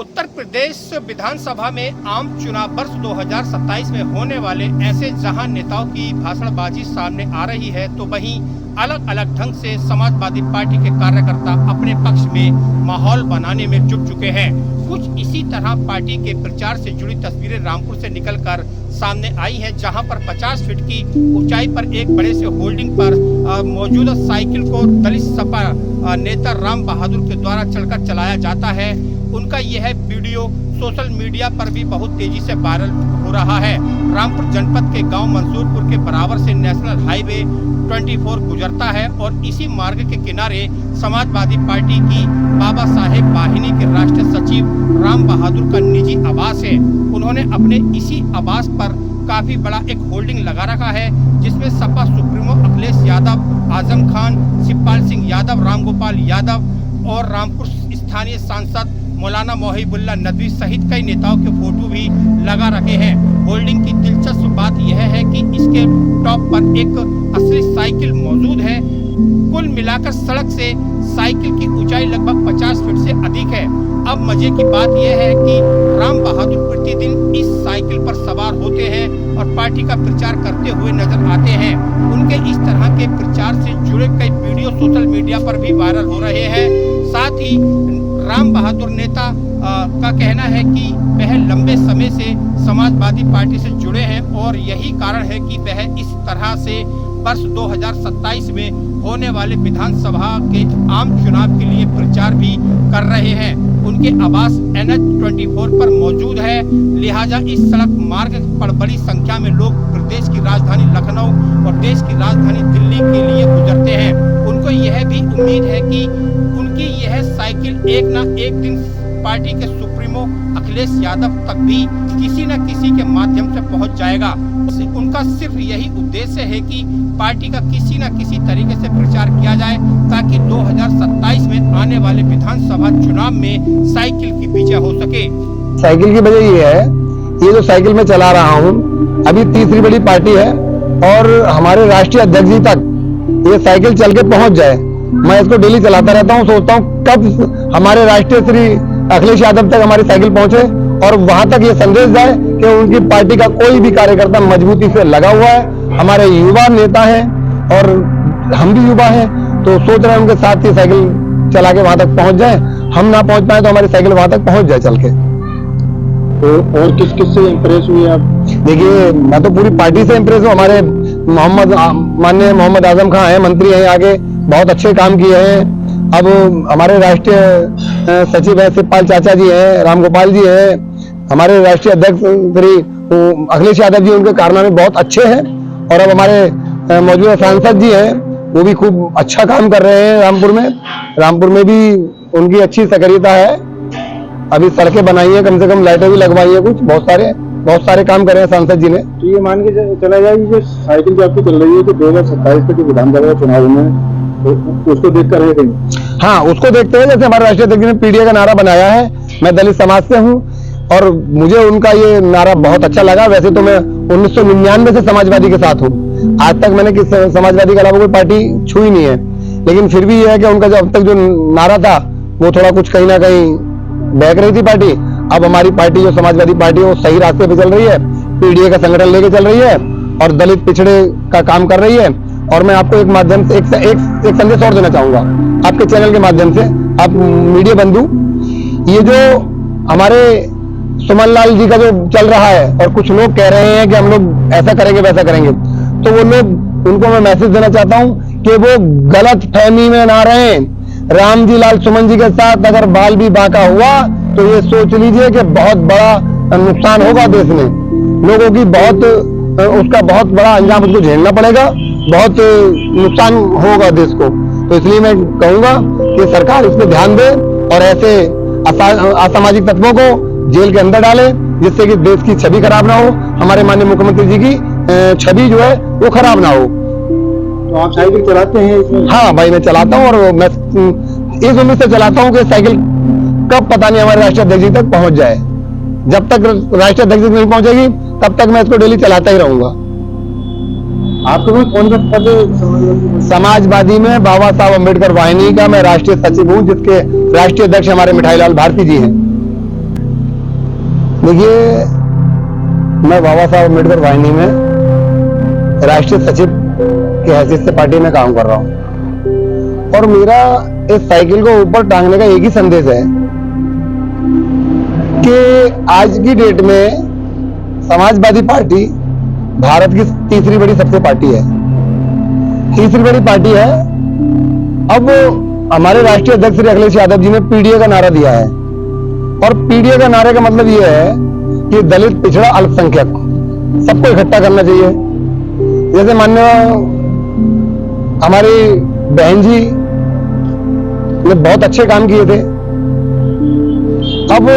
उत्तर प्रदेश विधानसभा में आम चुनाव वर्ष 2027 में होने वाले ऐसे जहां नेताओं की भाषणबाजी सामने आ रही है, तो वहीं अलग अलग ढंग से समाजवादी पार्टी के कार्यकर्ता अपने पक्ष में माहौल बनाने में जुट चुके हैं। कुछ इसी तरह पार्टी के प्रचार से जुड़ी तस्वीरें रामपुर से निकलकर सामने आई हैं, जहां पर 50 फीट की ऊंचाई पर एक बड़े से होल्डिंग पर मौजूद साइकिल को दलित सपा नेता राम बहादुर के द्वारा चढ़कर चलाया जाता है। उनका यह वीडियो सोशल मीडिया पर भी बहुत तेजी से वायरल हो रहा है। रामपुर जनपद के गांव मंसूरपुर के बराबर से नेशनल हाईवे 24 गुजरता है और इसी मार्ग के किनारे समाजवादी पार्टी की बाबा साहेब वाहिनी के राष्ट्रीय सचिव राम बहादुर का निजी आवास है। उन्होंने अपने इसी आवास पर काफी बड़ा एक होल्डिंग लगा रखा है, जिसमें सपा सुप्रीमो अखिलेश यादव, आजम खान, शिवपाल सिंह यादव, रामगोपाल यादव और रामपुर स्थानीय सांसद मौलाना मोहिबुल्लाह नदवी सहित कई नेताओं के फोटो भी लगा रखे हैं। होल्डिंग की दिलचस्प बात यह है कि इसके टॉप पर एक असली साइकिल मौजूद है। कुल मिलाकर सड़क से साइकिल की ऊंचाई लगभग 50 फीट से अधिक है। अब मजे की बात यह है कि राम बहादुर प्रतिदिन इस साइकिल पर सवार होते हैं और पार्टी का प्रचार करते हुए नजर आते हैं। उनके इस तरह के प्रचार से जुड़े कई वीडियो सोशल मीडिया पर भी वायरल हो रहे हैं। साथ ही राम बहादुर नेता का कहना है कि वह लंबे समय से समाजवादी पार्टी से जुड़े हैं और यही कारण है कि वह इस तरह से वर्ष 2027 में होने वाले विधानसभा के आम चुनाव के लिए प्रचार भी कर रहे हैं। उनके आवास NH24 पर मौजूद है, लिहाजा इस सड़क मार्ग पर बड़ी संख्या में लोग प्रदेश की राजधानी लखनऊ और देश की राजधानी दिल्ली के लिए गुजरते हैं। उनको यह भी उम्मीद है कि उनकी यह साइकिल एक न एक दिन पार्टी के सुप्रीमो अखिलेश यादव तक भी किसी न किसी के माध्यम से पहुंच जाएगा। उनका सिर्फ यही उद्देश्य है कि पार्टी का किसी न किसी तरीके से प्रचार किया जाए, ताकि 2027 में आने वाले विधानसभा चुनाव में साइकिल की विजय हो सके। साइकिल की वजह ये है, ये जो साइकिल मैं चला रहा हूँ अभी तीसरी बड़ी पार्टी है और हमारे राष्ट्रीय अध्यक्ष जी तक ये साइकिल चल के पहुंच जाए। मैं इसको डेली चलाता रहता हूँ, सोचता हूँ कब हमारे राष्ट्रीय श्री अखिलेश यादव तक हमारी साइकिल पहुंचे और वहां तक ये संदेश जाए कि उनकी पार्टी का कोई भी कार्यकर्ता मजबूती से लगा हुआ है। हमारे युवा नेता हैं और हम भी युवा हैं, तो सोच रहे हैं उनके साथ ही साइकिल चला के वहां तक पहुंच जाए। हम ना पहुंच पाए तो हमारी साइकिल वहां तक पहुंच जाए चल के। तो और किस किस से इम्प्रेस हुए आप? देखिए, मैं तो पूरी पार्टी से इम्प्रेस हूँ। हमारे माननीय मोहम्मद आजम खान है, मंत्री हैं, आगे बहुत अच्छे काम किए हैं। अब हमारे राष्ट्रीय सचिव है शिवपाल चाचा जी हैं, रामगोपाल जी हैं, हमारे राष्ट्रीय अध्यक्ष श्री अखिलेश यादव जी, उनके कारनामे बहुत अच्छे हैं। और अब हमारे मौजूदा सांसद जी हैं, वो भी खूब अच्छा काम कर रहे हैं। रामपुर में भी उनकी अच्छी सक्रियता है। अभी सड़कें बनाई हैं, कम से कम लाइटें भी लगवाई हैं, कुछ बहुत सारे काम कर रहे हैं सांसद जी ने। तो ये मान के चला जाए कि साइकिल जो आपकी चल रही है तो 2027 के विधानसभा चुनाव में तो उसको देख कर कहीं? हाँ, उसको देखते हुए, जैसे हमारे राष्ट्रीय अध्यक्ष ने पीडीए का नारा बनाया है, मैं दलित समाज से हूँ और मुझे उनका ये नारा बहुत अच्छा लगा। वैसे तो मैं 1999 से समाजवादी के साथ हूँ, आज तक मैंने किस समाजवादी के अलावा कोई पार्टी छुई नहीं है, लेकिन फिर भी यह है कि उनका जो अब तक जो नारा था वो थोड़ा कुछ कहीं ना कहीं बहक रही थी पार्टी। अब हमारी पार्टी जो समाजवादी पार्टी है वो सही रास्ते पे चल रही है, पीडीए का संगठन लेके चल रही है और दलित पिछड़े का काम कर रही है। और मैं आपको एक माध्यम से एक संदेश और देना चाहूंगा आपके चैनल के माध्यम से, आप मीडिया बंधु, ये जो हमारे सुमन लाल जी का जो चल रहा है और कुछ लोग कह रहे हैं कि हम लोग ऐसा करेंगे वैसा करेंगे, तो वो लोग, उनको मैं मैसेज देना चाहता हूं कि वो गलत फहमी में ना रहें। राम जी लाल सुमन जी के साथ अगर बाल भी बांका हुआ तो ये सोच लीजिए कि बहुत बड़ा नुकसान होगा देश में, लोगों की उसका बहुत बड़ा अंजाम उसको झेलना पड़ेगा, बहुत नुकसान होगा देश को। तो इसलिए मैं कहूंगा कि सरकार इस पे ध्यान दे और ऐसे असामाजिक तत्वों को जेल के अंदर डाले, जिससे कि देश की छवि खराब ना हो, हमारे माननीय मुख्यमंत्री जी की छवि जो है वो खराब ना हो। तो आप साइकिल चलाते हैं इसमें? हाँ भाई, मैं चलाता हूँ और मैं इस उम्मीद से चलाता हूँ कि साइकिल कब पता नहीं हमारे राष्ट्रीय अध्यक्ष जी तक पहुंच जाए। जब तक राष्ट्रीय अध्यक्ष जी नहीं पहुंचेगी तब तक मैं इसको डेली चलाता ही रहूंगा। आपको कौन सा पद? समाजवादी में बाबा साहब अम्बेडकर वाहिनी का मैं राष्ट्रीय सचिव हूँ, जिसके राष्ट्रीय अध्यक्ष हमारे मिठाई लाल भारती जी हैं। देखिए, मैं बाबा साहब अम्बेडकर वाहिनी में राष्ट्रीय सचिव की हैसियत से पार्टी में काम कर रहा हूं और मेरा इस साइकिल को ऊपर टांगने का एक ही संदेश है कि आज की डेट में समाजवादी पार्टी भारत की तीसरी बड़ी सबसे पार्टी है, तीसरी बड़ी पार्टी है। अब हमारे राष्ट्रीय अध्यक्ष श्री अखिलेश यादव जी ने पीडीए का नारा दिया है और पीडीए का नारे का मतलब यह है कि दलित, पिछड़ा, अल्पसंख्यक सबको इकट्ठा करना चाहिए। जैसे माननीय हमारी बहन जी ने बहुत अच्छे काम किए थे, अब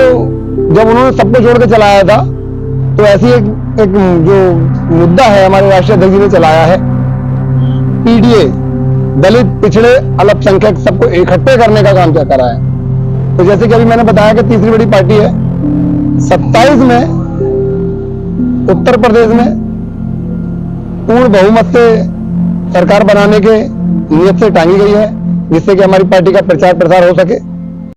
जब उन्होंने सबको जोड़ के चलाया था तो ऐसी एक जो मुद्दा है हमारे राष्ट्रीय अध्यक्ष जी ने चलाया है, पीडीए, दलित, पिछड़े, अल्पसंख्यक सबको इकट्ठे करने का काम क्या करा है। तो जैसे कि अभी मैंने बताया कि तीसरी बड़ी पार्टी है, 27 में उत्तर प्रदेश में पूर्ण बहुमत से सरकार बनाने के नियत से टांगी गई है, जिससे कि हमारी पार्टी का प्रचार प्रसार हो सके।